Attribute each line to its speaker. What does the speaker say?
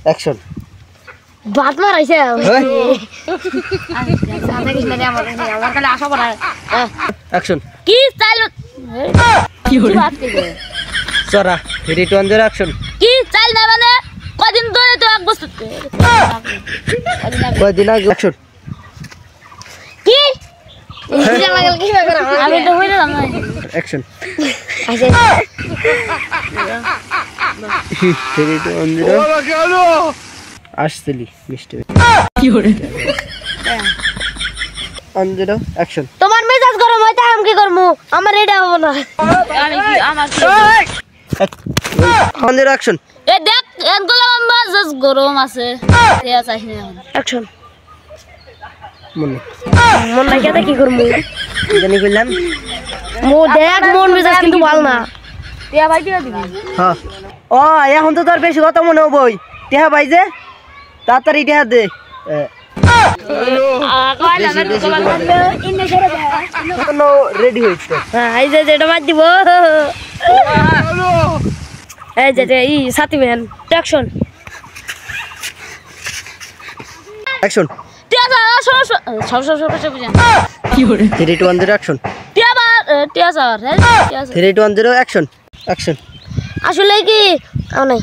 Speaker 1: Action.
Speaker 2: Baat মারাইছে
Speaker 1: action.
Speaker 2: কি style
Speaker 1: কি হলো সরা 3 2 1 0 অ্যাকশন।
Speaker 2: কি স্টাইল না মানে কদিন ধরে তো এক বছর
Speaker 1: কয়দিন আগে অ্যাকশন।
Speaker 2: কি আমি তো হইলাম না
Speaker 1: অ্যাকশন।
Speaker 2: আচ্ছা
Speaker 1: 3 2 1 0 আসছিলি মিষ্টি কি হরে 1 0 অ্যাকশন।
Speaker 2: তোমার মেজাজ গরম হইতা আমি কি করমু আমার এটা হবে না আমি কি আমার কি
Speaker 1: 1 0 অ্যাকশন।
Speaker 2: এ দেখ এনগুলো মেজাজ গরম আছে ঠিক আছে আসনি অ্যাকশন
Speaker 1: মনে
Speaker 2: মন নাই কেটে কি করমু
Speaker 1: জানি কইলাম
Speaker 2: মো দেখ মন মেজাজ কিন্তু ভালো না টিয়া ভাই টিয়া দিবি
Speaker 1: হ্যাঁ ও এখন তো তোর বেশি কথা মনে হবই টেহা ভাই যে তাড়াতাড়ি টেহা দে রেডি হয়েছে
Speaker 2: এই যে যেটা মার দিব এই যে ই সাথী ম্যান অ্যাকশন
Speaker 1: অ্যাকশন।
Speaker 2: টিয়া স্যার সব বুঝেন
Speaker 1: কি হরে 3 2 1 0 অ্যাকশন।
Speaker 2: টিয়া স্যার
Speaker 1: 3 2 1 0 অ্যাকশন। অ্যাকশন।
Speaker 2: আসলে কি নাই